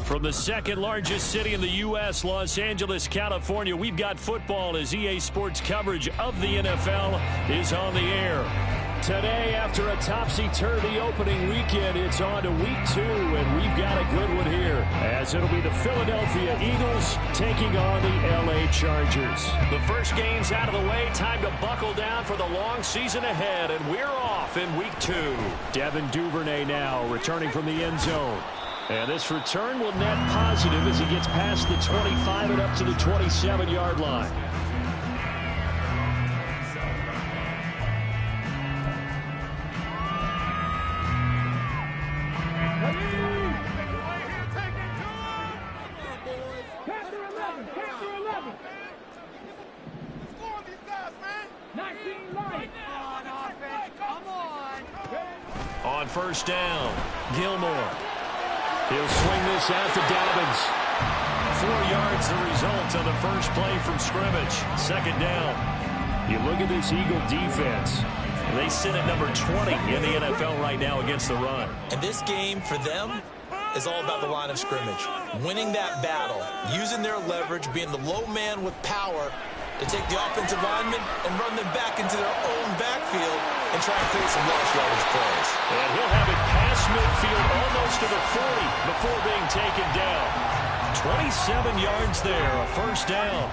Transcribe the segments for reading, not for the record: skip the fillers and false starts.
From the second largest city in the U.S., Los Angeles, California, we've got football as EA Sports coverage of the NFL is on the air. Today, after a topsy-turvy opening weekend, it's on to week 2, and we've got a good one here, as it'll be the Philadelphia Eagles taking on the L.A. Chargers. The first game's out of the way. Time to buckle down for the long season ahead, and we're off in week 2. Devin Duvernay now returning from the end zone. And this return will net positive as he gets past the 25 and up to the 27-yard line. On first down, Gilmore. He'll swing this out to Dobbins. 4 yards the result on the first play from scrimmage. Second down. You look at this Eagle defense. They sit at number 20 in the NFL right now against the run. And this game for them is all about the line of scrimmage. Winning that battle, using their leverage, being the low man with power to take the offensive linemen and run them back into their own backfield and try and create some large yardage plays. And he'll have it past midfield almost to the 40 before being taken down. 27 yards there, a first down.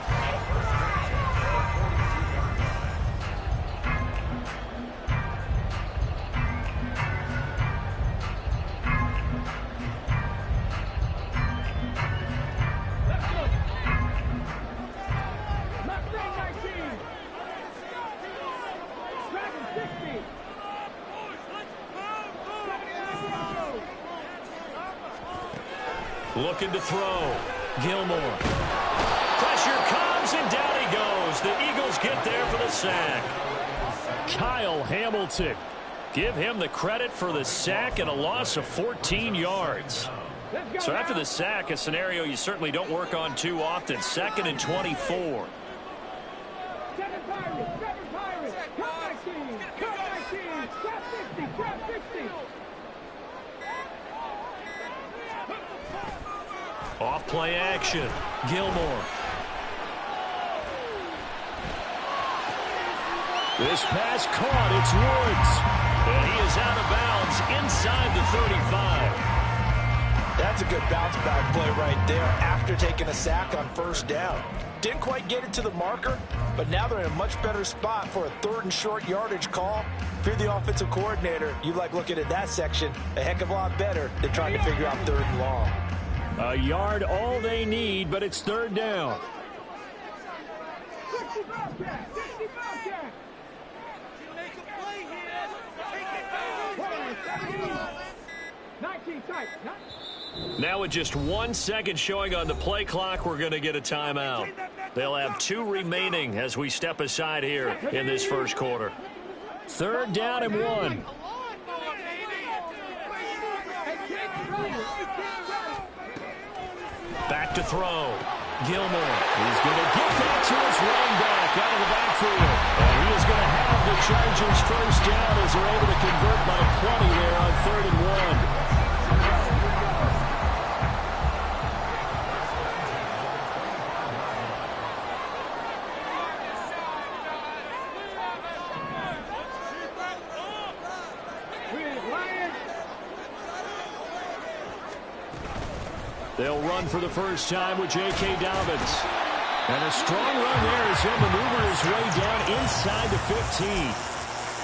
Looking to throw. Gilmore. Pressure comes, and down he goes. The Eagles get there for the sack. Kyle Hamilton. Give him the credit for the sack and a loss of 14 yards. So after the sack, a scenario you certainly don't work on too often. 2nd and 24. Off play action. Gilmore. This pass caught. It's Woods. And he is out of bounds inside the 35. That's a good bounce back play right there after taking a sack on first down. Didn't quite get it to the marker, but now they're in a much better spot for a 3rd and short yardage call. If you're the offensive coordinator, you like looking at that section a heck of a lot better than trying to figure out 3rd and long. A yard all they need, but it's 3rd down. Now with just 1 second showing on the play clock, we're going to get a timeout. They'll have 2 remaining as we step aside here in this first quarter. 3rd down and 1. Back to throw. Gilmore. He's going to get that to his running back out of the backfield. And he is going to have the Chargers first down as they're able to convert by 20 there on 3rd and 1. They'll run for the first time with J.K. Dobbins. And a strong run there as he'll maneuver his way down inside the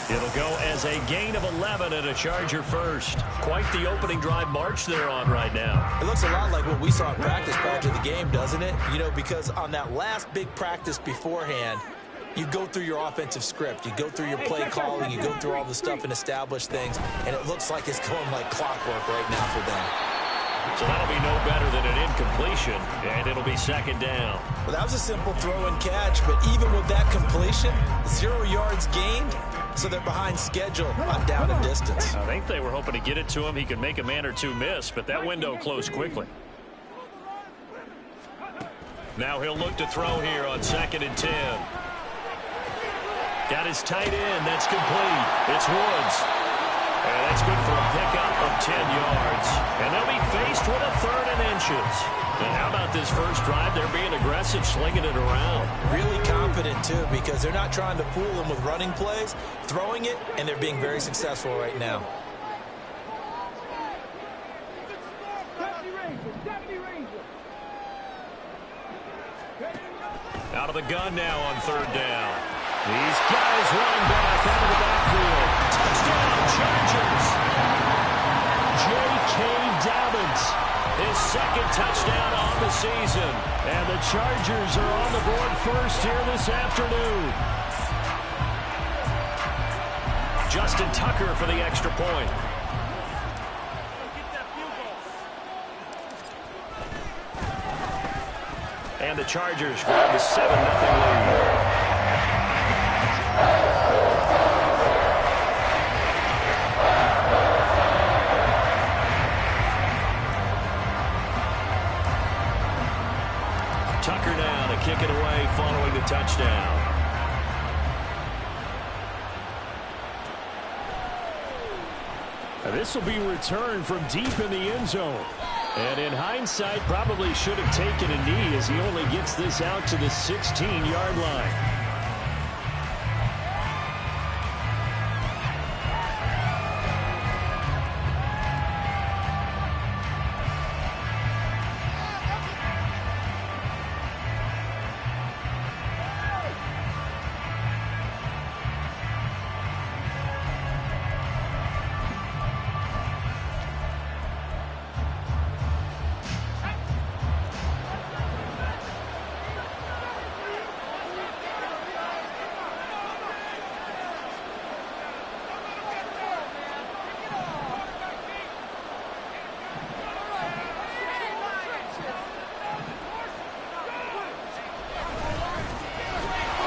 15. It'll go as a gain of 11 and a Charger first. Quite the opening drive march they're on right now. It looks a lot like what we saw in practice prior to the game, doesn't it? You know, because on that last big practice beforehand, you go through your offensive script. You go through your play calling. You go through all the stuff and establish things. And it looks like it's going like clockwork right now for them. So that'll be no better than an incompletion, and it'll be 2nd down. Well, that was a simple throw and catch, but even with that completion, 0 yards gained, so they're behind schedule on down and distance. I think they were hoping to get it to him. He could make a man or two miss, but that window closed quickly. Now he'll look to throw here on 2nd and 10. Got his tight end. That's complete. It's Woods. And that's good for a pickup of 10 yards. And they'll be faced with a 3rd and inches. And how about this first drive? They're being aggressive, slinging it around. Really confident, too, because they're not trying to fool them with running plays, throwing it, and they're being very successful right now. Out of the gun now on 3rd down. These guys running back out of the backfield. Touchdown, Chargers. J.K. Dobbins, his 2nd touchdown on the season. And the Chargers are on the board first here this afternoon. Justin Tucker for the extra point. And the Chargers grab the 7-0 lead. Tucker now to kick it away following the touchdown. This will be returned from deep in the end zone. And in hindsight, probably should have taken a knee as he only gets this out to the 16-yard line.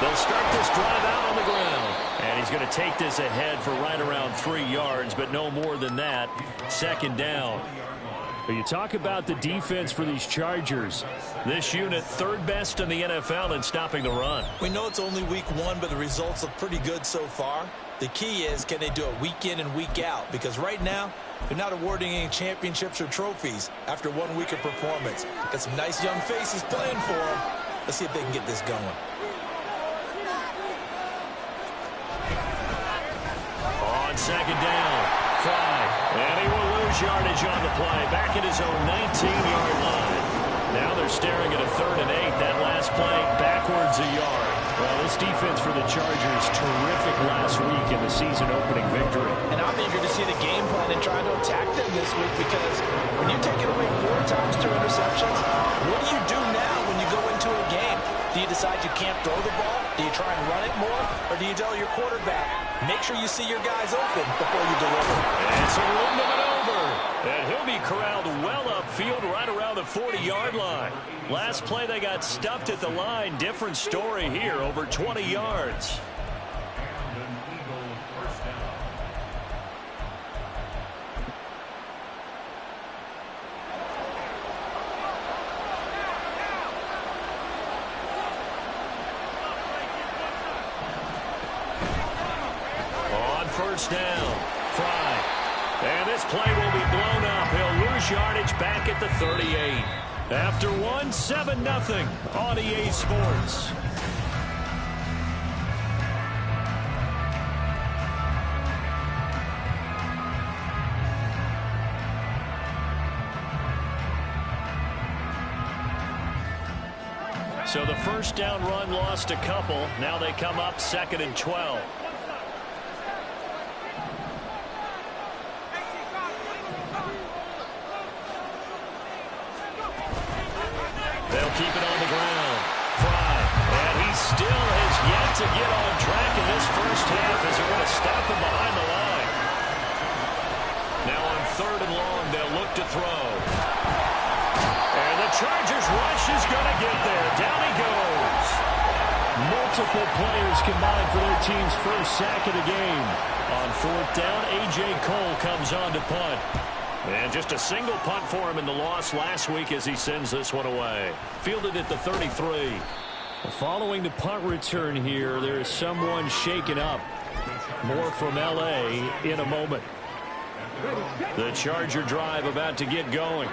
They'll start this drive out on the ground. And he's going to take this ahead for right around 3 yards, but no more than that. 2nd down. You talk about the defense for these Chargers. This unit 3rd best in the NFL in stopping the run. We know it's only week 1, but the results look pretty good so far. The key is, can they do it week in and week out? Because right now, they're not awarding any championships or trophies after 1 week of performance. Got some nice young faces playing for them. Let's see if they can get this going. On 2nd down, Fry. And he will lose yardage on the play. Back at his own 19-yard line. Now they're staring at a 3rd and 8. That last play, backwards a yard. Well, this defense for the Chargers, terrific last week in the season-opening victory. And I'm eager to see the game plan and trying to attack them this week, because when you take it away 4 times, 2 interceptions, what do you do now when you go into a game? Do you decide you can't throw the ball? Do you try and run it more? Or do you tell your quarterback, make sure you see your guys open before you deliver? And it's a room to maneuver. And he'll be corralled well upfield right around the 40-yard line. Last play, they got stuffed at the line. Different story here, over 20 yards. On 1st down, Fry. And this play will be blown up. He'll lose yardage back at the 38. After 7-0 on EA Sports. So the 1st down run lost a couple. Now they come up 2nd and 12. They'll keep it on the ground. Fry. And he still has yet to get on track in this first half as they're going to stop him behind the line. Now on 3rd and long, they'll look to throw. And the Chargers rush is going to get there. Down he goes. Multiple players combined for their team's first sack of the game. On 4th down, A.J. Cole comes on to punt. And just a single punt for him in the loss last week as he sends this one away. Fielded at the 33. Following the punt return here, there is someone shaken up. More from L.A. in a moment. The Charger drive about to get going.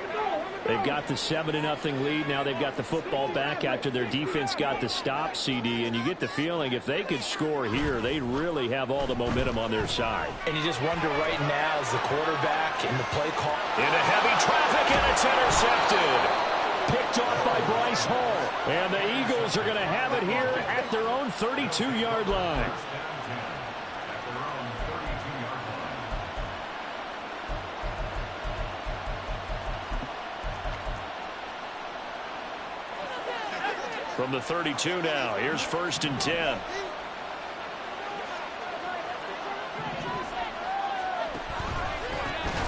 They've got the 7-0 lead. Now they've got the football back after their defense got the stop, CD. And you get the feeling if they could score here, they'd really have all the momentum on their side. And you just wonder right now as the quarterback in the play call. Into heavy traffic, and it's intercepted. Picked off by Bryce Hall. And the Eagles are going to have it here at their own 32-yard line. From the 32 now, here's 1st and 10.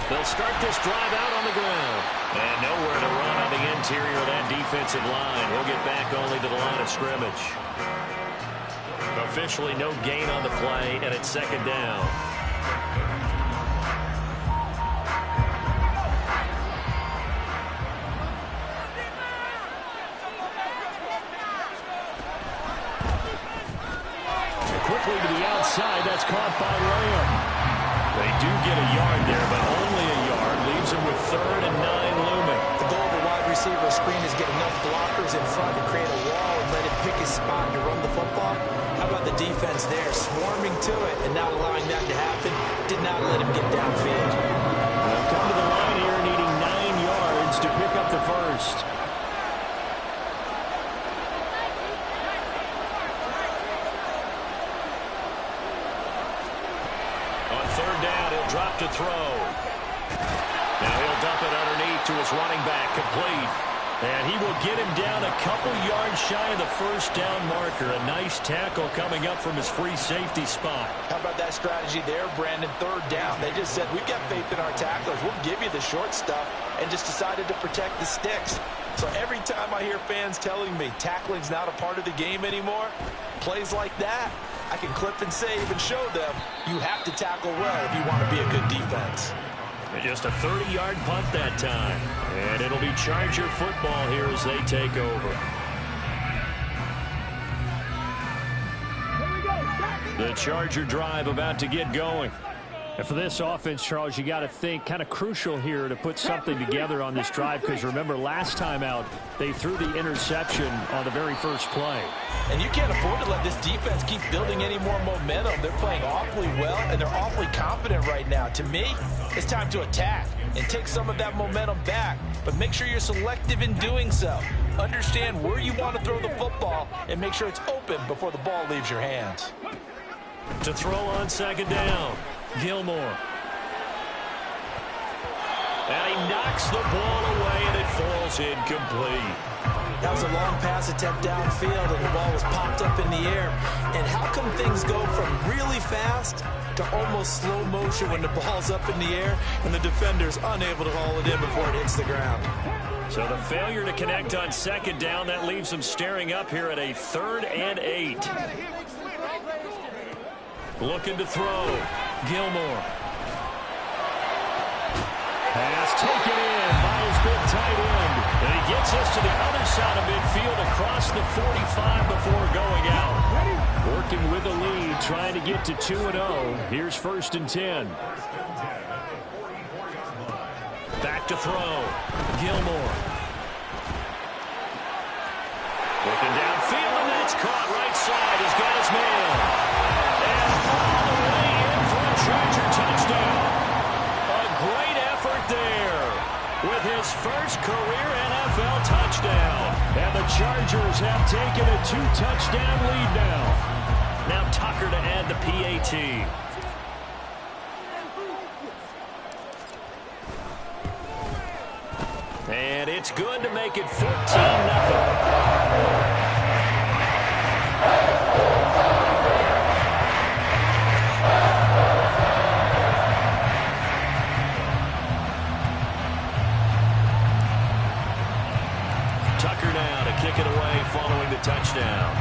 They'll start this drive out on the ground. And nowhere to run on the interior of that defensive line. He'll get back only to the line of scrimmage. Officially no gain on the play, and it's 2nd down. Quickly to the outside. That's caught by Lamb. They do get a yard there, but only a yard. Leaves them with 3rd and 9 looming. The goal of the wide receiver screen is get enough blockers in front to create a wall and let him pick his spot to run the football. How about the defense there, swarming to it and not allowing that to happen? Did not let him get downfield. They'll come to the line here needing 9 yards to pick up the first. Drop to throw. Now he'll dump it underneath to his running back, complete. And he will get him down a couple yards shy of the 1st down marker. A nice tackle coming up from his free safety spot. How about that strategy there, Brandon? 3rd down. They just said, we've got faith in our tacklers. We'll give you the short stuff, and just decided to protect the sticks. So every time I hear fans telling me tackling's not a part of the game anymore, plays like that, I can clip and save and show them you have to tackle well if you want to be a good defense. And just a 30-yard punt that time. And it'll be Charger football here as they take over. The Charger drive about to get going. And for this offense, Charles, you got to think kind of crucial here to put something together on this drive, because remember last time out they threw the interception on the very first play. And you can't afford to let this defense keep building any more momentum. They're playing awfully well, and they're awfully confident right now. To me, it's time to attack and take some of that momentum back, but make sure you're selective in doing so. Understand where you want to throw the football and make sure it's open before the ball leaves your hands. To throw on 2nd down, Gilmore. And he knocks the ball away, and it falls incomplete. That was a long pass attempt downfield, and the ball was popped up in the air. And how come things go from really fast to almost slow motion when the ball's up in the air and the defender's unable to haul it in before it hits the ground? So the failure to connect on 2nd down, that leaves them staring up here at a 3rd and 8. Looking to throw. Gilmore. Pass taken in by his big tight end. And he gets us to the other side of midfield across the 45 before going out. Working with the lead, trying to get to 2-0. Here's 1st and 10. Back to throw. Gilmore. Looking downfield, and that's caught right side. He's got his man. And all the way in for a Charger touchdown. A great effort there with his first career NFL touchdown. And the Chargers have taken a 2-touchdown lead now. Now Tucker to add the PAT. And it's good to make it 14-0. Tucker now to kick it away following the touchdown.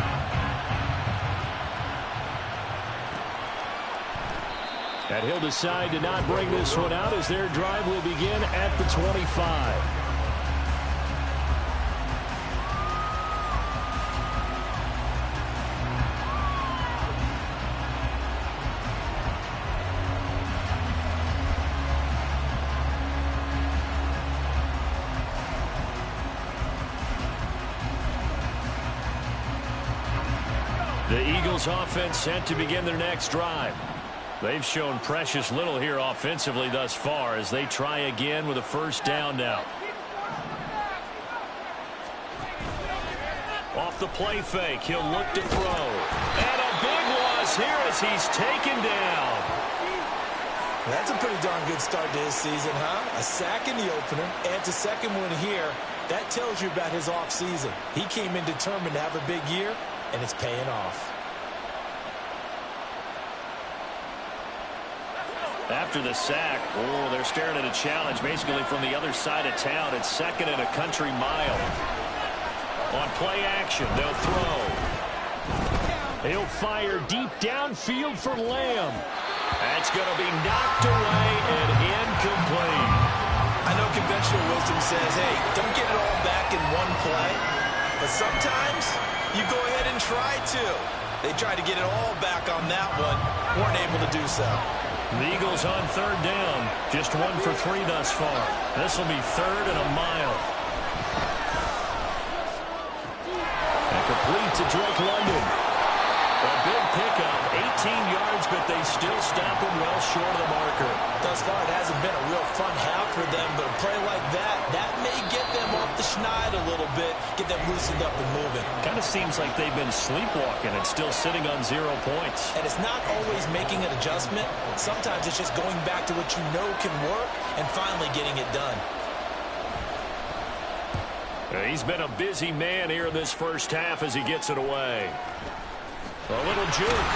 And he'll decide to not bring this one out as their drive will begin at the 25. The Eagles offense set to begin their next drive. They've shown precious little here offensively thus far as they try again with a first down now. Off the play fake, he'll look to throw. And a big loss here as he's taken down. That's a pretty darn good start to his season, huh? A sack in the opener, adds a second one here. That tells you about his offseason. He came in determined to have a big year, and it's paying off. After the sack, they're staring at a challenge basically from the other side of town. It's second and a country mile. On play action, they'll throw. He'll fire deep downfield for Lamb. That's going to be knocked away and incomplete. I know conventional wisdom says, hey, don't get it all back in one play. But sometimes you go ahead and try to. They tried to get it all back on that one. Weren't able to do so. The Eagles on third down. Just 1 for 3 thus far. This will be third and a mile. And complete to Drake London. A big pickup, 18 yards, but they still stop him well short of the marker. Thus far, it hasn't been a real fun half for them, but a play like that may get them off the schneid a little bit, get them loosened up and moving. Kind of seems like they've been sleepwalking and still sitting on 0 points. And it's not always making an adjustment. Sometimes it's just going back to what you know can work and finally getting it done. He's been a busy man here in this first half as he gets it away. A little juke.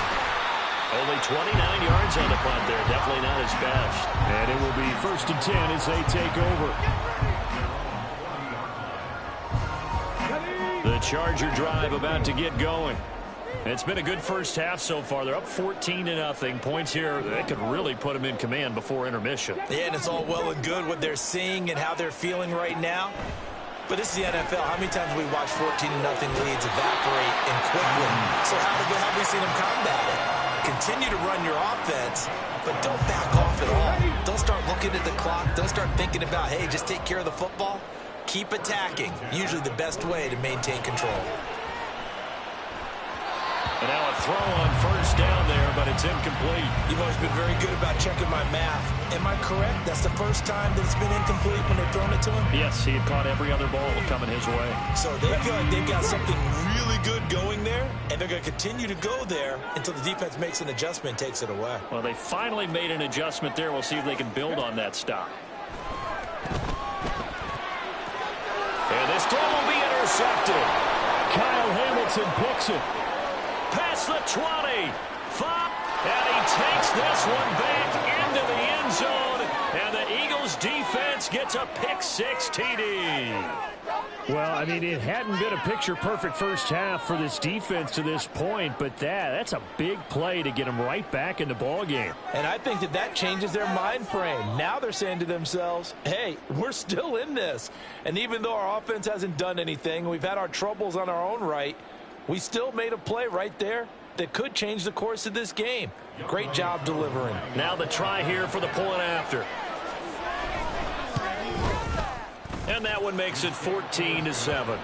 Only 29 yards on the punt there. Definitely not his best. And it will be 1st and 10 as they take over. The Charger drive about to get going. It's been a good first half so far. They're up 14-0. Points here, they could really put them in command before intermission. Yeah, and it's all well and good what they're seeing and how they're feeling right now. But this is the NFL. How many times have we watched 14-0 leads evaporate and quickly? So how have we seen them combat it? Continue to run your offense, but don't back off at all. Don't start looking at the clock. Don't start thinking about, hey, just take care of the football. Keep attacking. Usually the best way to maintain control. And now a throw on first down there, but it's incomplete. You've always been very good about checking my math. Am I correct? That's the first time that it's been incomplete when they've thrown it to him? Yes, he had caught every other ball coming his way. So they feel like they've got something really good going there, and they're going to continue to go there until the defense makes an adjustment and takes it away. Well, they finally made an adjustment there. We'll see if they can build on that stop. And this throw will be intercepted. Kyle Hamilton picks it. Past the 20. 5. And he takes this one back into the end zone. And the Eagles defense gets a pick-6 TD. Well, I mean, it hadn't been a picture-perfect first half for this defense to this point, but that's a big play to get them right back in the ballgame. And I think that changes their mind frame. Now they're saying to themselves, hey, we're still in this. And even though our offense hasn't done anything, we've had our troubles on our own right, we still made a play right there that could change the course of this game. Great job delivering. Now the try here for the point after. And that one makes it 14-7.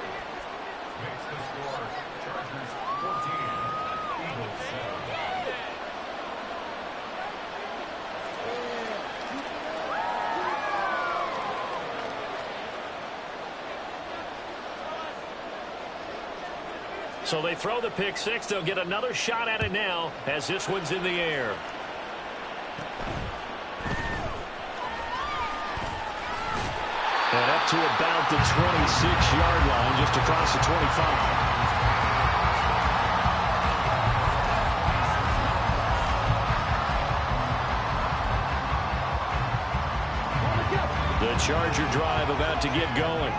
So they throw the pick-6. They'll get another shot at it now as this one's in the air. And up to about the 26-yard line, just across the 25. The Charger drive about to get going.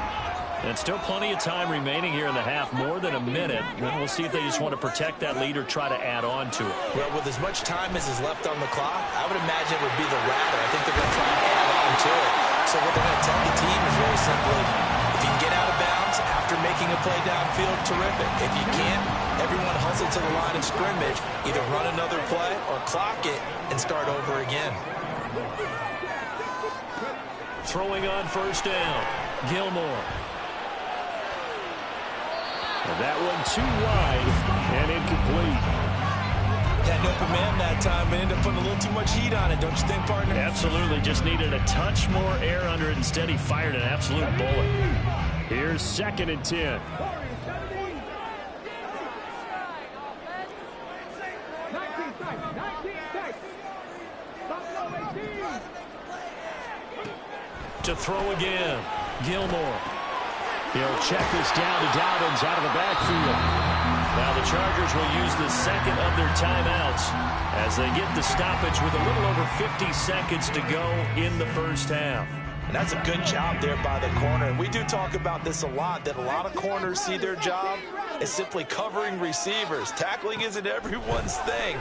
And still plenty of time remaining here in the half, more than a minute. And we'll see if they just want to protect that lead or try to add on to it. Well, with as much time as is left on the clock, I would imagine it would be the latter. I think they're going to try to add on to it. So what they're going to tell the team is very simply, if you can get out of bounds after making a play downfield, terrific. If you can't, everyone hustle to the line of scrimmage, either run another play or clock it and start over again. Throwing on first down, Gilmore. And that one too wide. And incomplete. Had no command that time, but ended up putting a little too much heat on it, don't you think, partner? Absolutely. Just needed a touch more air under it. Instead, he fired an absolute bullet. Here's 2nd and 10. To throw again. Gilmore. He'll check this down to Dobbins out of the backfield. Now the Chargers will use the second of their timeouts as they get the stoppage with a little over 50 seconds to go in the first half. And that's a good job there by the corner. And we do talk about this a lot, that a lot of corners see their job as simply covering receivers. Tackling isn't everyone's thing.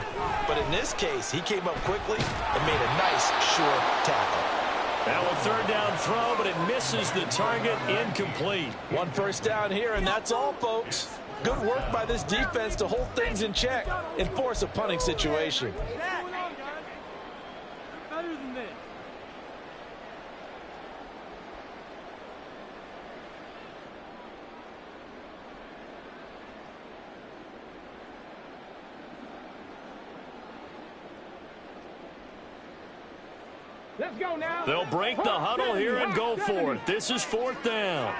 But in this case, he came up quickly and made a nice, short tackle. Now a 3rd down throw, but it misses the target. Incomplete. 1 first down here, and that's all, folks. Good work by this defense to hold things in check and force a punting situation. Let's go now. They'll break the huddle here and go for it. This is 4th down.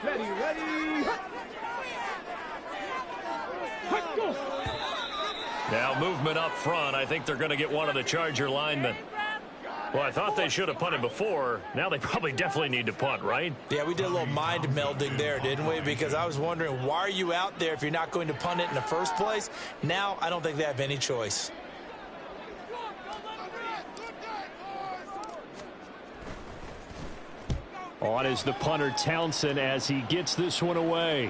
Ready. Go. Now movement up front. I think they're going to get one of the Charger linemen. Well, I thought they should have punted before. Now they probably definitely need to punt, right? Yeah, we did a little mind melding there, didn't we? Because I was wondering, why are you out there if you're not going to punt it in the first place? Now I don't think they have any choice. On is the punter, Townsend, as he gets this one away.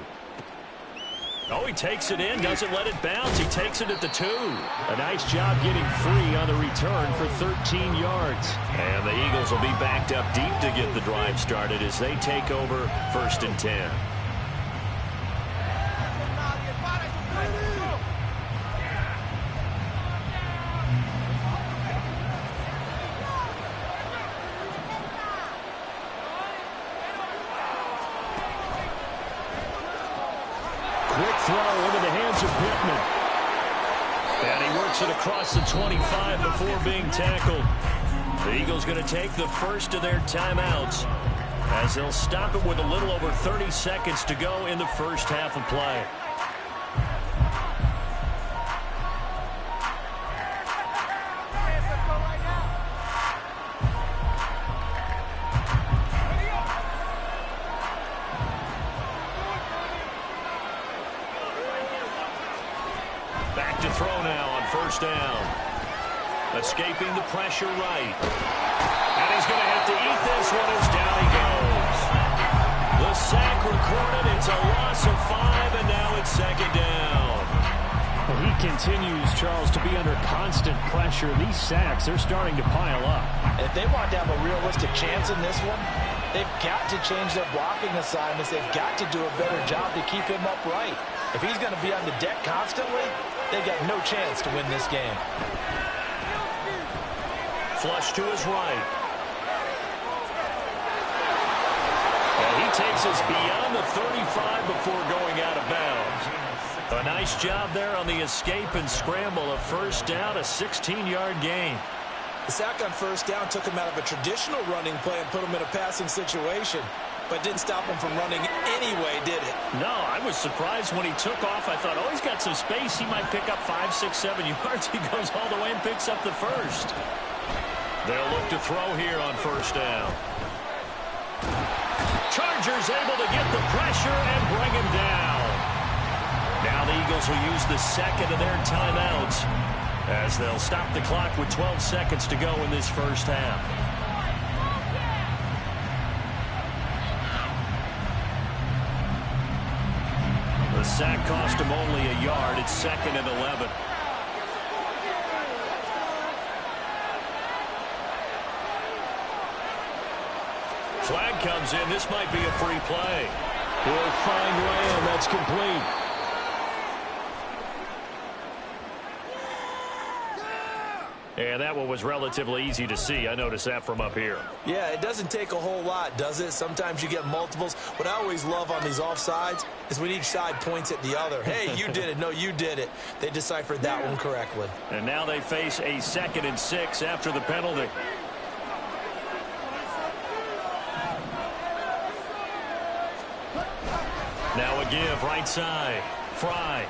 Oh, he takes it in, doesn't let it bounce. He takes it at the 2. A nice job getting free on the return for 13 yards. And the Eagles will be backed up deep to get the drive started as they take over 1st and 10. Quick throw into the hands of Pittman. And he works it across the 25 before being tackled. The Eagles going to take the first of their timeouts as they'll stop it with a little over 30 seconds to go in the first half of play. Back to throw now on 1st down. Escaping the pressure right. And he's going to have to eat this one as down he goes. The sack recorded. It's a loss of 5, and now it's 2nd down. Well, he continues, Charles, to be under constant pressure. These sacks, they're starting to pile up. And if they want to have a realistic chance in this one, they've got to change their blocking assignments. They've got to do a better job to keep him upright. If he's going to be on the deck constantly, they've got no chance to win this game. Flush to his right. And he takes us beyond the 35 before going out of bounds. A nice job there on the escape and scramble. A 1st down, a 16-yard gain. The sack on 1st down took him out of a traditional running play and put him in a passing situation. But didn't stop him from running anyway, did it? No, I was surprised when he took off. I thought, oh, he's got some space. He might pick up 5, 6, 7 yards. He goes all the way and picks up the first. They'll look to throw here on 1st down. Chargers able to get the pressure and bring him down. Now the Eagles will use the second of their timeouts as they'll stop the clock with 12 seconds to go in this first half. The sack cost him only a yard. It's 2nd and 11. Flag comes in. This might be a free play. He'll find Lamb. That's complete. And that one was relatively easy to see. I noticed that from up here. Yeah, it doesn't take a whole lot, does it? Sometimes you get multiples. What I always love on these offsides is when each side points at the other. Hey, you did it. No, you did it. They deciphered that one correctly. And now they face a 2nd and 6 after the penalty. Now a give, right side. Fry.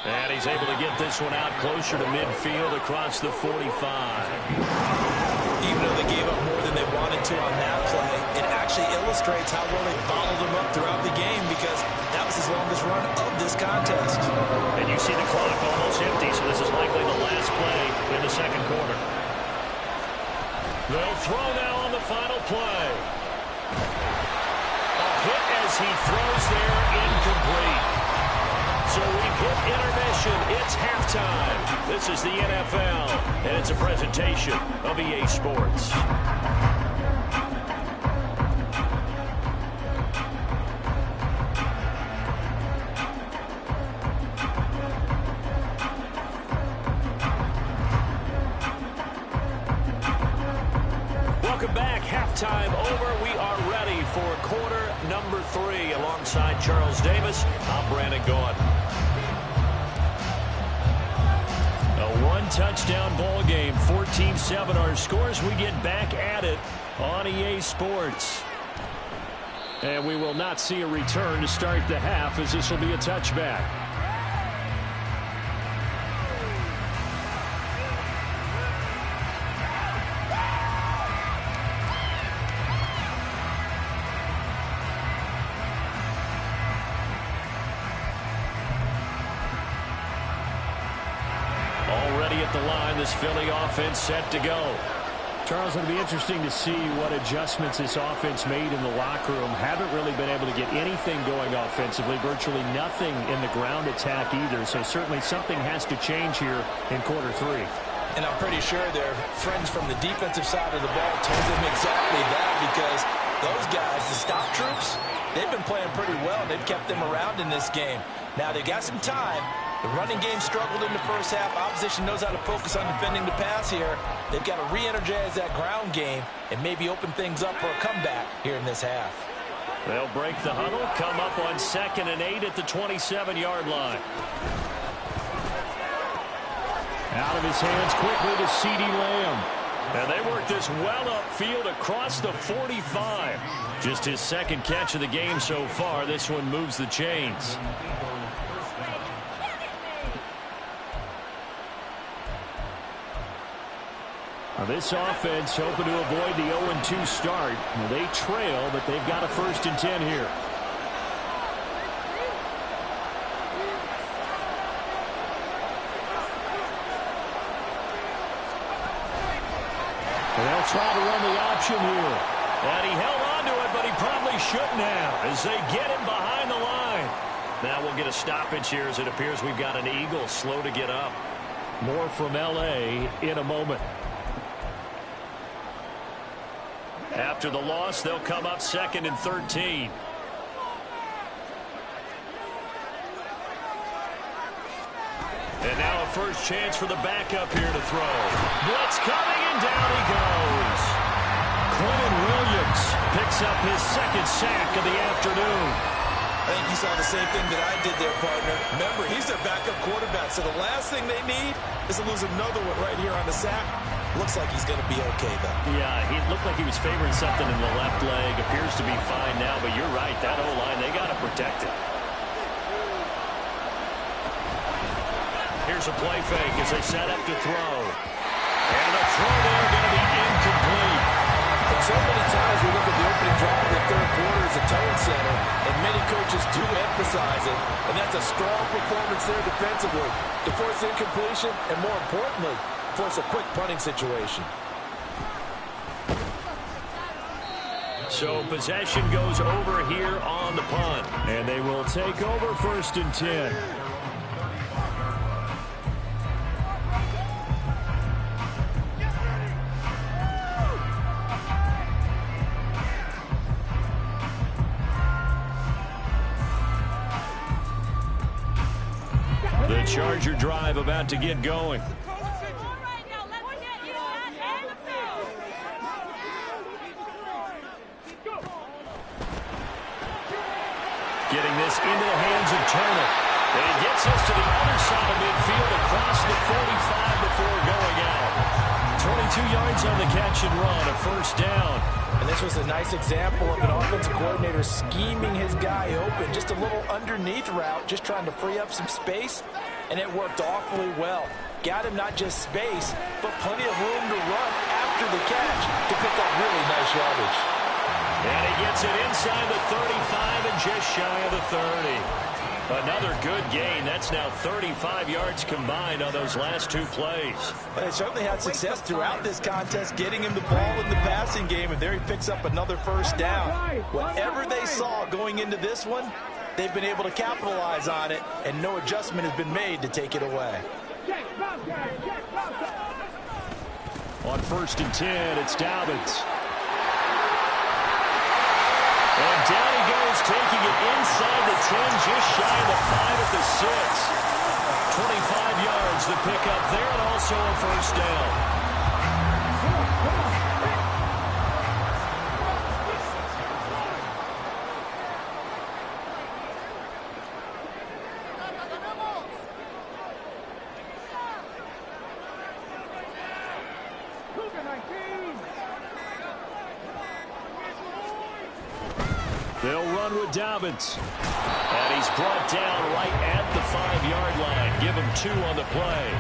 And he's able to get this one out closer to midfield across the 45. Even though they gave up more than they wanted to on that play, it actually illustrates how well they bottled them up throughout the game, because that was his longest run of this contest. And you see the clock almost empty, so this is likely the last play in the second quarter. They'll throw now on the final play. A hit as he throws there, incomplete. So we've hit intermission. It's halftime. This is the NFL, and it's a presentation of EA Sports. Welcome back. Halftime over. We are ready for quarter number 3. Alongside Charles Davis, I'm Brandon Gaughan. A one-touchdown ball game, 14-7 our scores. We get back at it on EA Sports. And we will not see a return to start the half, as this will be a touchback. The line, this Philly offense set to go. Charles, it'll be interesting to see what adjustments this offense made in the locker room. Haven't really been able to get anything going offensively, virtually nothing in the ground attack either, so certainly something has to change here in quarter 3. And I'm pretty sure their friends from the defensive side of the ball told them exactly that, because those guys, the stop troops, they've been playing pretty well. They've kept them around in this game. Now they've got some time. The running game struggled in the first half. Opposition knows how to focus on defending the pass here. They've got to re-energize that ground game and maybe open things up for a comeback here in this half. They'll break the huddle, come up on 2nd and 8 at the 27-yard line. Out of his hands quickly to CeeDee Lamb. And they work this well upfield across the 45. Just his 2nd catch of the game so far. This one moves the chains. Now this offense hoping to avoid the 0-2 start. Well, they trail, but they've got a 1st and 10 here. And they'll try to run the option here. And he held on to it, but he probably shouldn't have, as they get him behind the line. Now we'll get a stoppage here, as it appears we've got an Eagle slow to get up. More from L.A. in a moment. After the loss, they'll come up 2nd and 13. And now a first chance for the backup here to throw. Blitz coming, and down he goes. Quentin Williams picks up his 2nd sack of the afternoon. I think you saw the same thing that I did there, partner. Remember, he's their backup quarterback, so the last thing they need is to lose another one right here on the sack. Looks like he's going to be okay, though. Yeah, he looked like he was favoring something in the left leg. Appears to be fine now, but you're right. That O-line, they got to protect it. Here's a play fake as they set up to throw. And the throw there going to be incomplete. And so many times we look at the opening drive of the 3rd quarter as a tone setter, and many coaches do emphasize it. And that's a strong performance there defensively to force incompletion, and more importantly, force a quick punting situation. So possession goes over here on the punt. And they will take over 1st and 10. The Charger drive about to get going. Getting this into the hands of Turner. And he gets us to the other side of midfield across the 45 before going out. 22 yards on the catch and run, a first down. And this was a nice example of an offensive coordinator scheming his guy open. Just a little underneath route, just trying to free up some space. And it worked awfully well. Got him not just space, but plenty of room to run after the catch to pick up really nice yardage. And he gets it inside the 35 and just shy of the 30. Another good gain. That's now 35 yards combined on those last two plays. They certainly had success throughout this contest, getting him the ball in the passing game, and there he picks up another first down. Whatever they saw going into this one, they've been able to capitalize on it, and no adjustment has been made to take it away. On 1st and 10, it's Dobbins. And down he goes, taking it inside the 10, just shy of the 5 at the 6. 25 yards, the pickup there, and also a first down. They'll run with Dobbins. And he's brought down right at the 5-yard line. Give him 2 on the play.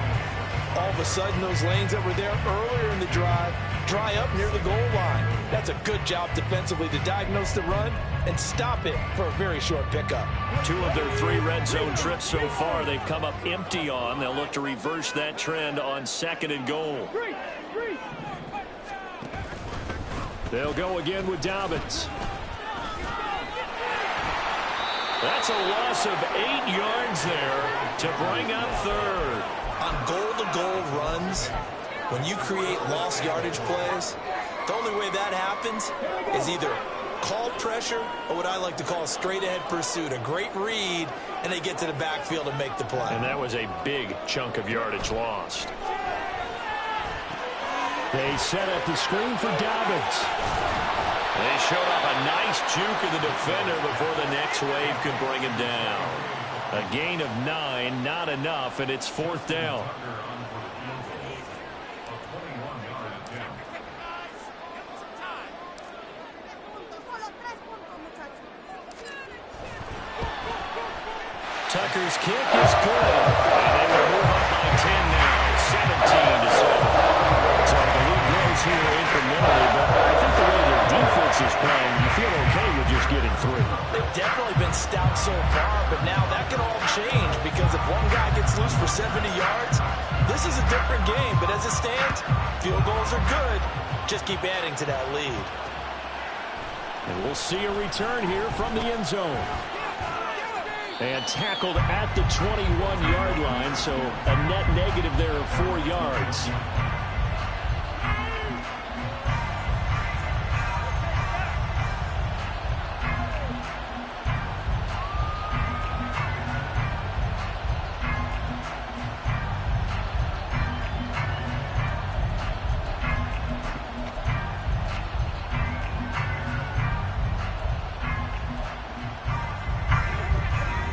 All of a sudden, those lanes that were there earlier in the drive dry up near the goal line. That's a good job defensively to diagnose the run and stop it for a very short pickup. 2 of their 3 red zone trips so far they've come up empty on. They'll look to reverse that trend on 2nd and goal. They'll go again with Dobbins. That's a loss of 8 yards there to bring up 3rd. On goal-to-goal runs, when you create lost yardage plays, the only way that happens is either call pressure or what I like to call a straight-ahead pursuit, a great read, and they get to the backfield and make the play. And that was a big chunk of yardage lost. They set up the screen for Dobbins. They showed up a nice juke of the defender before the next wave could bring him down. A gain of 9, not enough, and it's 4th down. Tucker's kick is good. And they will move up by 10 now, 17-7. So the lead grows here incrementally, but I think the way their defense is playing, you feel okay with just getting 3. They've definitely been stout so far, but now that can all change because if one guy gets loose for 70 yards, this is a different game. But as it stands, field goals are good. Just keep adding to that lead. And we'll see a return here from the end zone. And tackled at the 21-yard line, so a net negative there of 4 yards.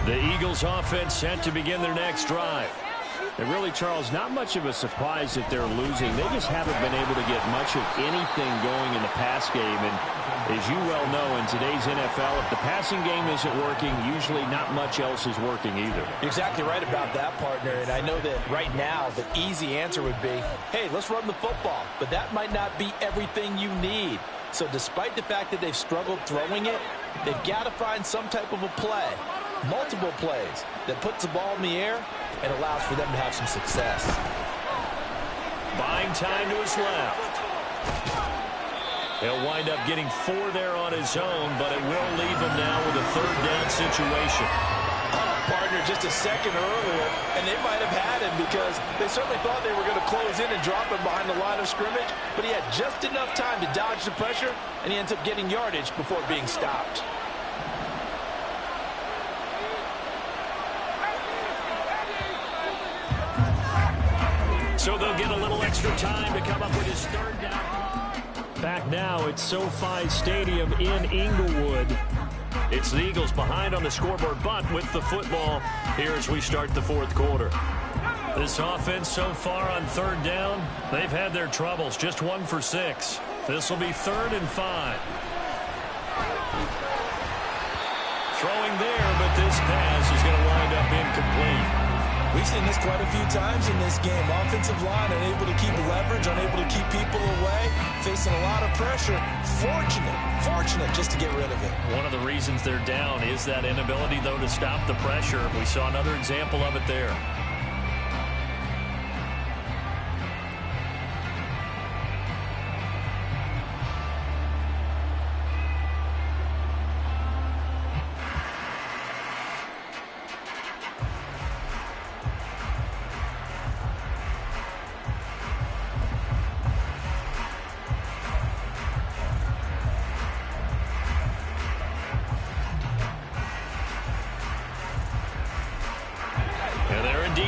The Eagles offense set to begin their next drive. And really, Charles, not much of a surprise that they're losing. They just haven't been able to get much of anything going in the pass game. And as you well know, in today's NFL, if the passing game isn't working, usually not much else is working either. You're exactly right about that, partner. And I know that right now the easy answer would be, hey, let's run the football. But that might not be everything you need. So despite the fact that they've struggled throwing it, they've got to find some type of a play, multiple plays, that puts the ball in the air and allows for them to have some success. Buying time to his left. He'll wind up getting 4 there on his own, but it will leave him now with a 3rd down situation. Partner, just a second earlier, and they might have had him because they certainly thought they were going to close in and drop him behind the line of scrimmage, but he had just enough time to dodge the pressure, and he ends up getting yardage before being stopped. So they'll get a little extra time to come up with his 3rd down. Back now at SoFi Stadium in Inglewood. It's the Eagles behind on the scoreboard, but with the football here as we start the fourth quarter. This offense so far on third down, they've had their troubles. Just 1 for 6. This will be 3rd and 5. Throwing there, but this pass is going to wind up incomplete. We've seen this quite a few times in this game. Offensive line unable to keep leverage, unable to keep people away, facing a lot of pressure. Fortunate just to get rid of it. One of the reasons they're down is that inability, though, to stop the pressure. We saw another example of it there.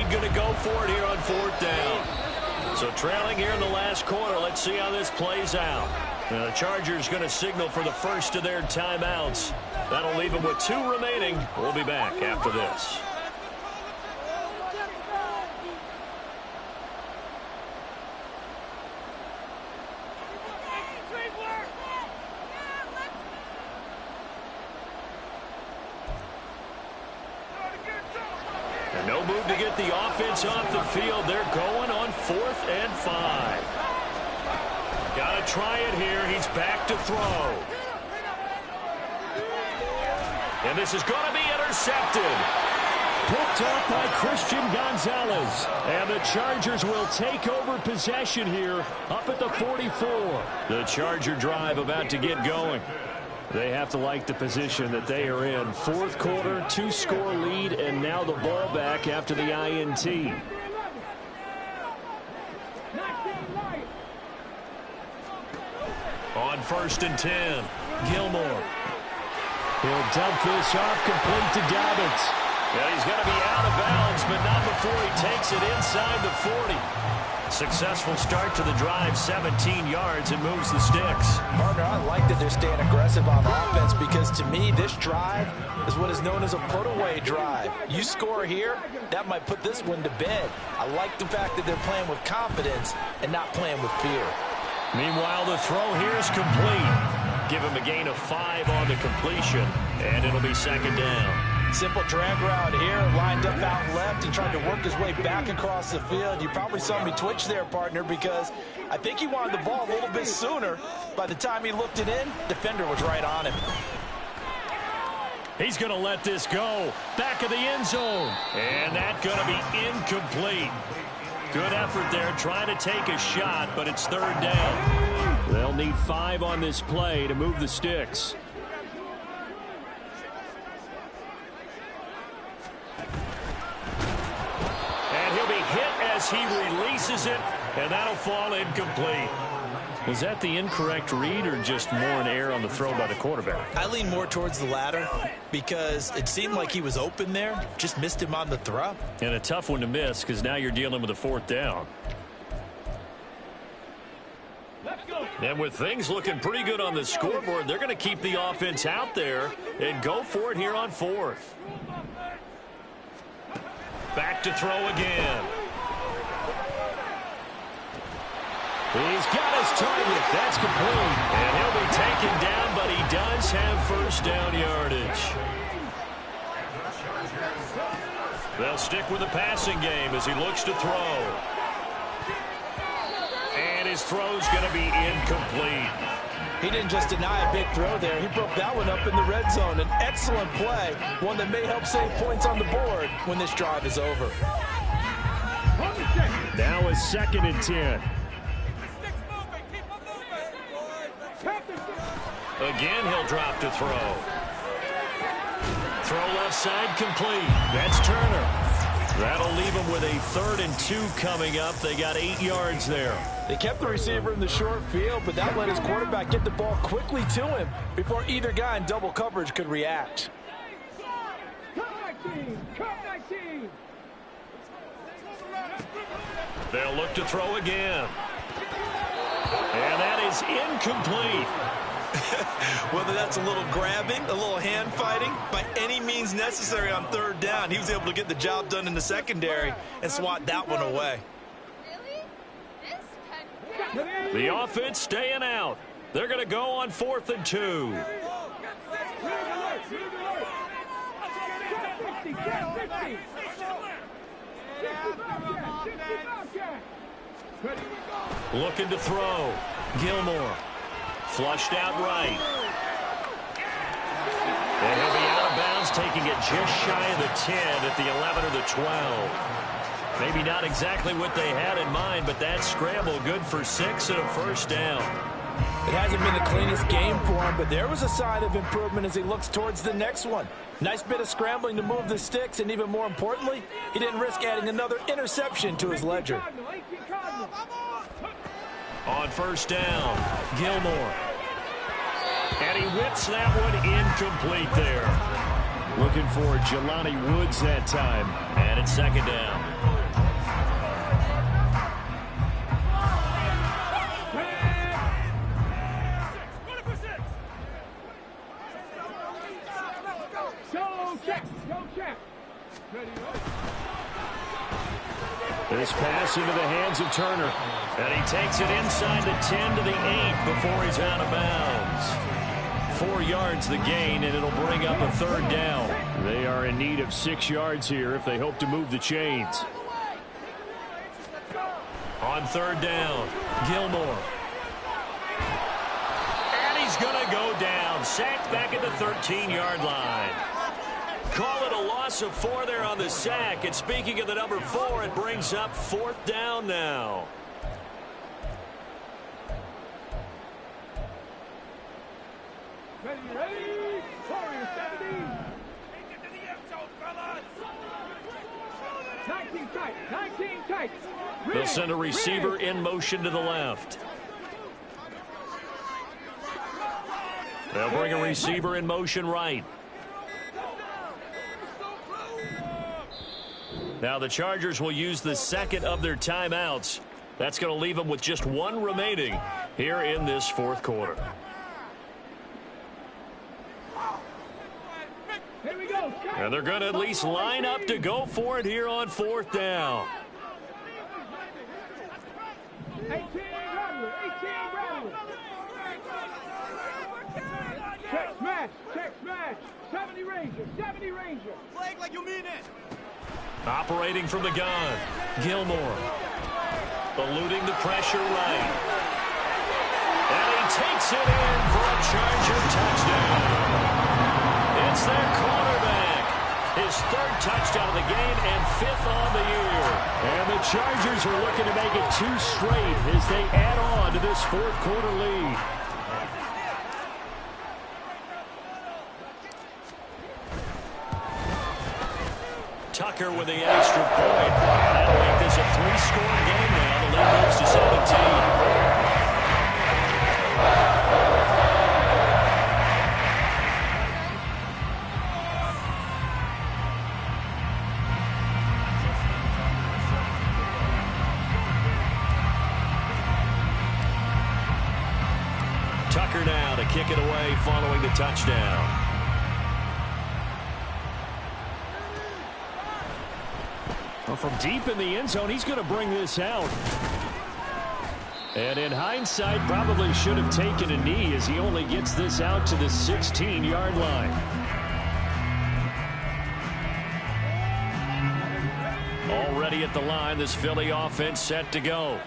Going to go for it here on 4th down. So trailing here in the last quarter. Let's see how this plays out. The Chargers going to signal for the first of their timeouts. That'll leave them with 2 remaining. We'll be back after this. No move to get the offense off the field. They're going on 4th and 5. Got to try it here. He's back to throw. And this is going to be intercepted. Picked up by Christian Gonzalez. And the Chargers will take over possession here up at the 44. The Charger drive about to get going. They have to like the position that they are in. 4th quarter, 2-score lead, and now the ball back after the INT. On 1st and 10, Gilmore. He'll dump this off complete to Dobbins. Yeah, he's going to be out of bounds, but not before he takes it inside the 40. Successful start to the drive, 17 yards, and moves the sticks. Partner, I like that they're staying aggressive on offense because to me, this drive is what is known as a put-away drive. You score here, that might put this one to bed. I like the fact that they're playing with confidence and not playing with fear. Meanwhile, the throw here is complete. Give him a gain of 5 on the completion, and it'll be 2nd down. Simple drag route here, lined up out left and tried to work his way back across the field. You probably saw me twitch there, partner, because I think he wanted the ball a little bit sooner. By the time he looked it in, defender was right on him. He's going to let this go. Back of the end zone. And that's going to be incomplete. Good effort there, trying to take a shot, but it's 3rd down. They'll need 5 on this play to move the sticks. As he releases it, and that'll fall incomplete. Was that the incorrect read or just more an error on the throw by the quarterback? I lean more towards the latter because it seemed like he was open there, just missed him on the throw. And a tough one to miss because now you're dealing with a 4th down. And with things looking pretty good on the scoreboard, they're going to keep the offense out there and go for it here on 4th. Back to throw again. He's got his target. That's complete. And he'll be taken down, but he does have 1st down yardage. They'll stick with the passing game as he looks to throw. And his throw's going to be incomplete. He didn't just deny a big throw there. He broke that one up in the red zone. An excellent play, one that may help save points on the board when this drive is over. Now a 2nd and 10. Again, he'll drop to throw. Throw left side complete. That's Turner. That'll leave him with a 3rd and 2 coming up. They got 8 yards there. They kept the receiver in the short field, but that let his quarterback get the ball quickly to him before either guy in double coverage could react. They'll look to throw again. And that is incomplete. Whether that's a little grabbing, a little hand fighting, by any means necessary on third down, he was able to get the job done in the secondary and swat that one away. The offense staying out. They're going to go on 4th and 2. Looking to throw. Gilmore. Flushed out right. And he'll be out of bounds, taking it just shy of the 10 at the 11 or the 12. Maybe not exactly what they had in mind, but that scramble good for 6 and a first down. It hasn't been the cleanest game for him, but there was a sign of improvement as he looks towards the next one. Nice bit of scrambling to move the sticks, and even more importantly, he didn't risk adding another interception to his ledger. On first down, Gilmore. And he whips that one incomplete there. Looking for Jelani Woods that time. And it's second down. This pass into the hands of Turner. And he takes it inside the 10 to the 8 before he's out of bounds. 4 yards the gain, and it'll bring up a third down. They are in need of 6 yards here if they hope to move the chains. On third down, Gilmore. And he's going to go down. Sacked back at the 13-yard line. Call it a loss of 4 there on the sack. And speaking of the number 4, it brings up 4th down now. Ready, Warrior 70. 19 tight, 19 tight. They'll send a receiver in motion to the left. They'll bring a receiver in motion right. Now the Chargers will use the second of their timeouts. That's going to leave them with just 1 remaining here in this 4th quarter. Here we go. And they're going to at least line up to go for it here on 4th down. 18 Rattler, 18 Rattler. Check smash, check smash. 70 Ranger, 70 Ranger. Flag like you mean it. Operating from the gun, Gilmore. Eluding the pressure right. And he takes it in for a Charger touchdown. It's their quarterback. His 3rd touchdown of the game and 5th on the year. And the Chargers are looking to make it 2 straight as they add on to this 4th quarter lead. Tucker with the extra point. That'll make this a 3-score game now. The lead moves to 17. Tucker now to kick it away following the touchdown. Well, from deep in the end zone, he's going to bring this out. And in hindsight, probably should have taken a knee as he only gets this out to the 16-yard line. Already at the line, this Philly offense set to go.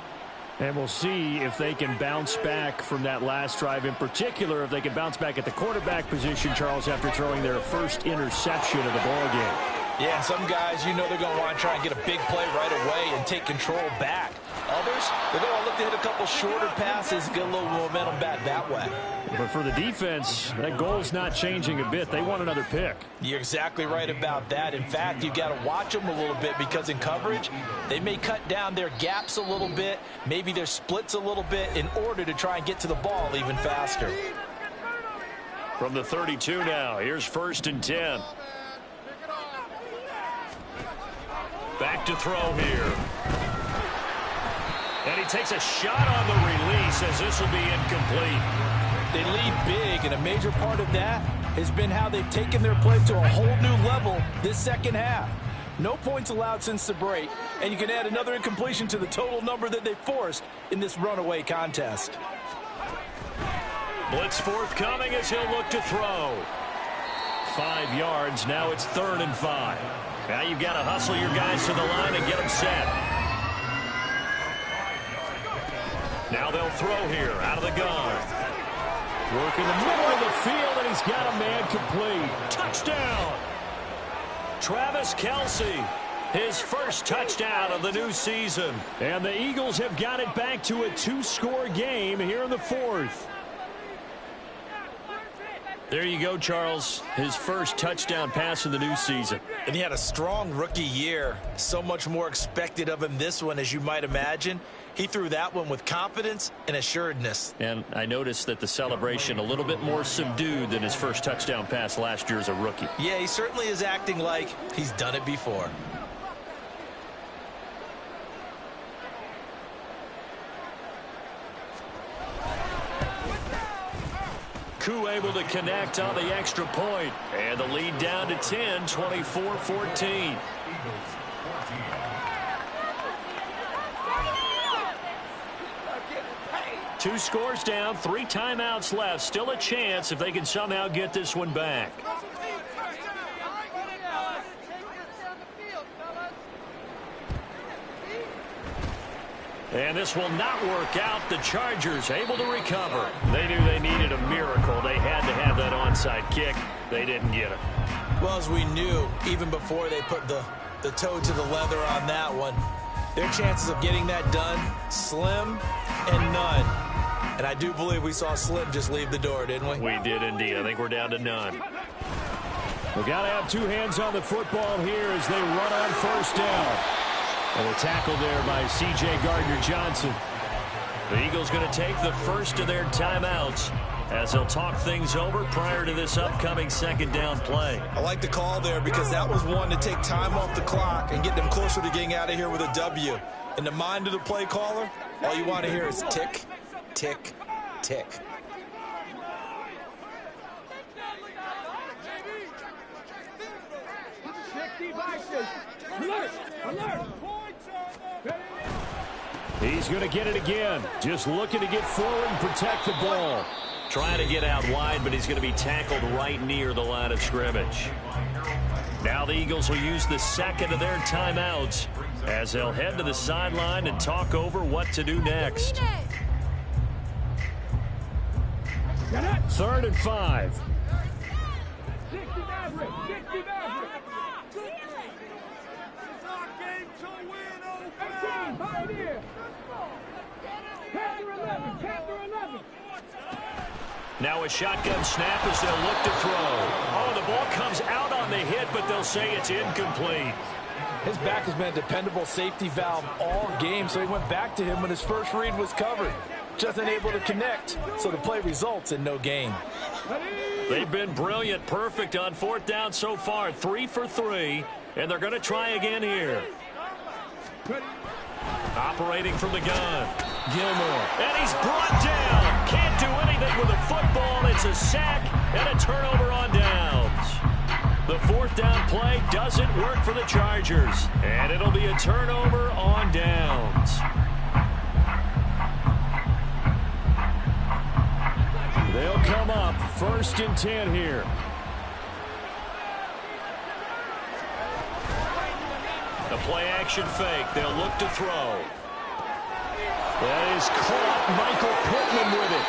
And we'll see if they can bounce back from that last drive, in particular if they can bounce back at the quarterback position, Charles, after throwing their first interception of the ballgame. Yeah, some guys, you know they're going to want to try and get a big play right away and take control back. Others, they're going to look to hit a couple shorter passes, get a little momentum back that way. But for the defense, that goal's not changing a bit. They want another pick. You're exactly right about that. In fact, you've got to watch them a little bit because in coverage, they may cut down their gaps a little bit, maybe their splits a little bit in order to try and get to the ball even faster. From the 32 now, here's 1st and 10. Back to throw here. And he takes a shot on the release as this will be incomplete. They lead big, and a major part of that has been how they've taken their play to a whole new level this second half. No points allowed since the break, and you can add another incompletion to the total number that they forced in this runaway contest. Blitz forthcoming as he'll look to throw. 5 yards. Now it's 3rd and 5. Now you've got to hustle your guys to the line and get them set. Now they'll throw here out of the gun. Working the middle of the field, and he's got a man complete. Touchdown! Travis Kelce, his first touchdown of the new season. And the Eagles have got it back to a 2-score game here in the 4th. There you go, Charles. His first touchdown pass of the new season. And he had a strong rookie year. So much more expected of him this one, as you might imagine. He threw that one with confidence and assuredness. And I noticed that the celebration a little bit more subdued than his first touchdown pass last year as a rookie. Yeah, he certainly is acting like he's done it before. Koo able to connect on the extra point. And the lead down to 10, 24-14. Two scores down, 3 timeouts left. Still a chance if they can somehow get this one back. And this will not work out. The Chargers able to recover. They knew they needed a miracle. They had to have that onside kick. They didn't get it. Well, as we knew, even before they put the toe to the leather on that one, their chances of getting that done, slim and none. And I do believe we saw Slim just leave the door, didn't we? We did indeed. I think we're down to none. We've got to have 2 hands on the football here as they run on first down. And a tackle there by C.J. Gardner-Johnson. The Eagles going to take the first of their timeouts as they'll talk things over prior to this upcoming second down play. I like the call there because that was one to take time off the clock and get them closer to getting out of here with a W. In the mind of the play caller, all you want to hear is tick, tick, tick. He's going to get it again. Just looking to get forward and protect the ball. Trying to get out wide, but he's going to be tackled right near the line of scrimmage. Now the Eagles will use the second of their timeouts as they'll head to the sideline and talk over what to do next. 3rd and 5. Now a shotgun snap as they'll look to throw. Oh, the ball comes out on the hit, but they'll say it's incomplete. His back has been a dependable safety valve all game, so he went back to him when his first read was covered. Just unable to connect, so the play results in no gain. They've been brilliant, perfect on 4th down so far, 3 for 3, and they're going to try again here. Operating from the gun, Gilmore, and he's brought down. Can't do anything with the football. It's a sack and a turnover on downs. The 4th down play doesn't work for the Chargers, and it'll be a turnover on downs. They'll come up 1st and 10 here. The play-action fake. They'll look to throw. That is caught. Michael Pittman with it.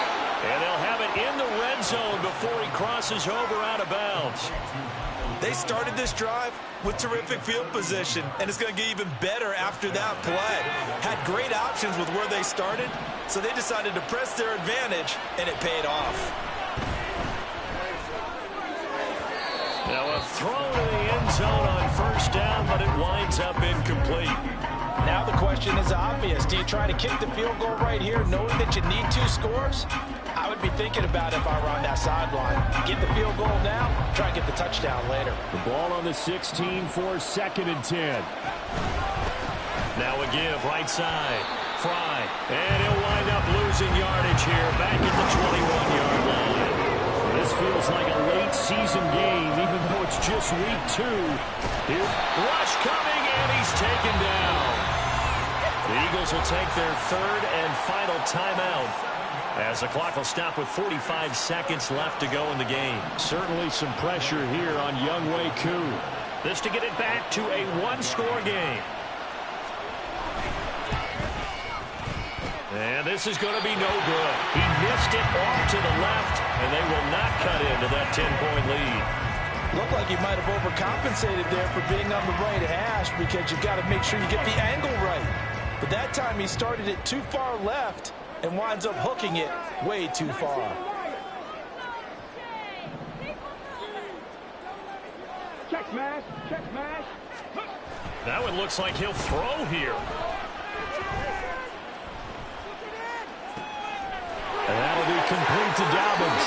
And they'll have it in the red zone before he crosses over out of bounds. They started this drive with terrific field position, and it's going to get even better after that play. Had great options with where they started, so they decided to press their advantage, and it paid off. Now a throw to the end zone on 1st down, but it winds up incomplete. Now the question is obvious. Do you try to kick the field goal right here knowing that you need 2 scores? I would be thinking about it if I were on that sideline. Get the field goal now, try and get the touchdown later. The ball on the 16 for 2nd and 10. Now a give right side. Fry. And he'll wind up losing yardage here back at the 21-yard line. This feels like a late season game, even though it's just week 2. Here, rush coming, and he's taken down. The Eagles will take their third and final timeout, as the clock will stop with 45 seconds left to go in the game. Certainly some pressure here on Younghoe Koo. This to get it back to a one-score game. And this is going to be no good. He missed it off to the left, and they will not cut into that 10-point lead. Looked like he might have overcompensated there for being on the right hash, because you've got to make sure you get the angle right. But that time he started it too far left and winds up hooking it way too far. Check smash, check smash. That one looks like he'll throw here. And that'll be complete to Dobbins.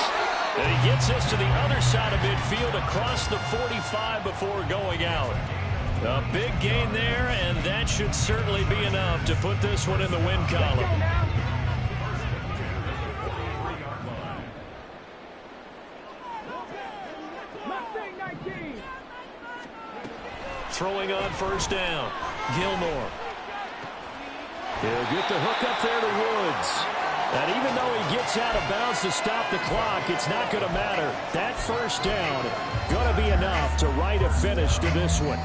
And he gets us to the other side of midfield across the 45 before going out. A big gain there, and that should certainly be enough to put this one in the win column. Throwing on first down. Gilmore. He'll get the hook up there to Woods. And even though he gets out of bounds to stop the clock, it's not going to matter. That first down going to be enough to write a finish to this one.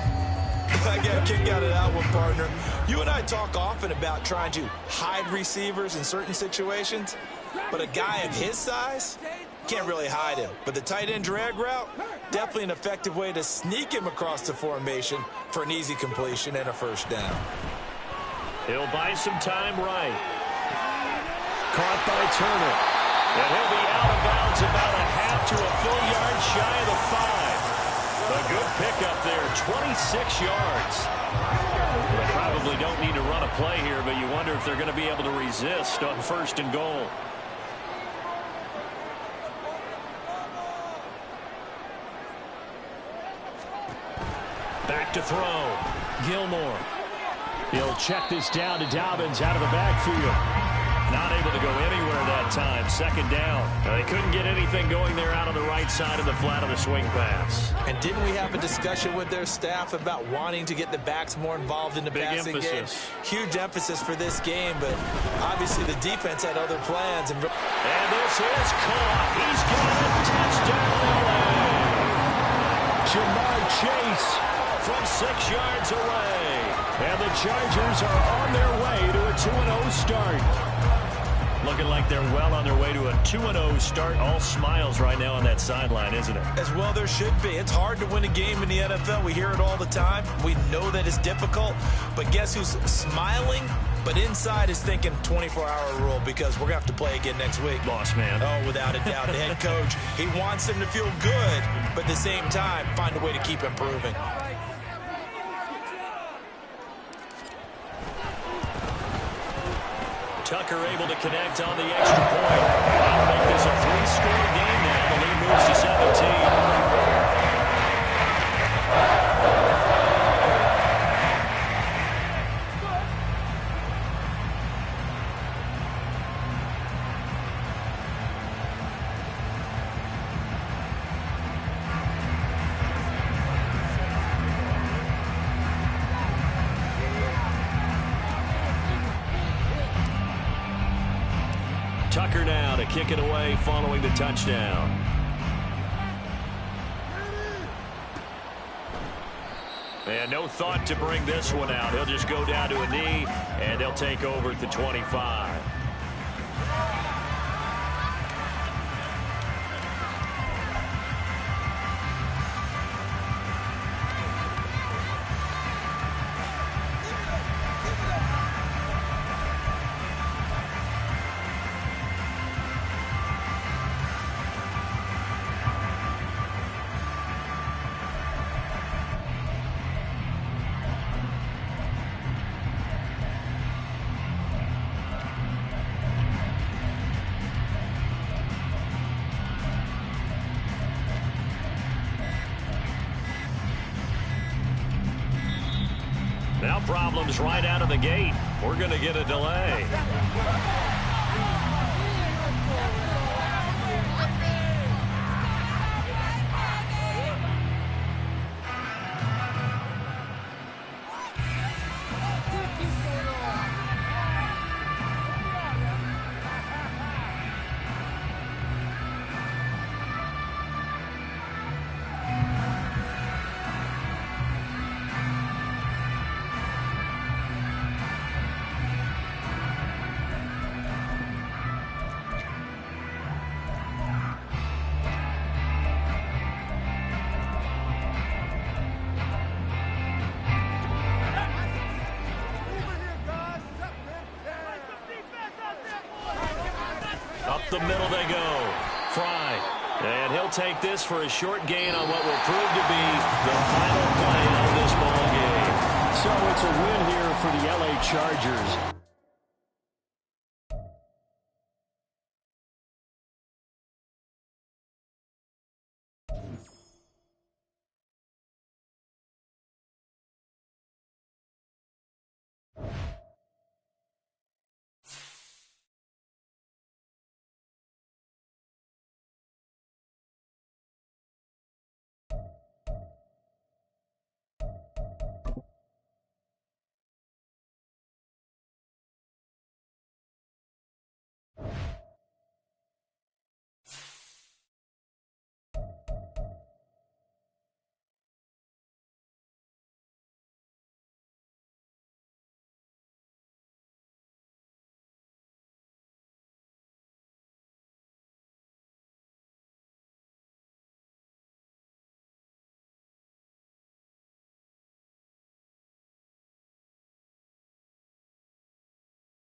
I got a kick out of that one, partner. You and I talk often about trying to hide receivers in certain situations, but a guy of his size can't really hide him. But the tight end drag route, definitely an effective way to sneak him across the formation for an easy completion and a first down. He'll buy some time right. Caught by Turner. And he'll be out of bounds about a half to a full yard shy of the 5. A good pickup there, 26 yards. They probably don't need to run a play here, but you wonder if they're going to be able to resist on first and goal. Back to throw. Gilmore. He'll check this down to Dobbins out of the backfield. Not able to go anywhere that time. Second down. They couldn't get anything going there out on the right side of the flat of the swing pass. And didn't we have a discussion with their staff about wanting to get the backs more involved in the passing game? Huge emphasis for this game, but obviously the defense had other plans. And this is caught. He's got a touchdown. Jamar Chase from 6 yards away. And the Chargers are on their way to a 2-0 start. Looking like they're well on their way to a 2-0 start. All smiles right now on that sideline, isn't it? As well there should be. It's hard to win a game in the NFL. We hear it all the time. We know that it's difficult. But guess who's smiling? But inside is thinking 24-hour rule, because we're going to have to play again next week. Boss man. Oh, without a doubt. The head coach, he wants them to feel good, but at the same time, find a way to keep improving. Tucker able to connect on the extra point. That'll make this a 3-score game now. The lead moves to 17. Tucker now to kick it away following the touchdown. And no thought to bring this one out. He'll just go down to a knee, and they'll take over at the 25. Now problems right out of the gate. We're going to get a delay. Up the middle they go. Fry. And he'll take this for a short gain on what will prove to be the final play of this ball game. So it's a win here for the LA Chargers.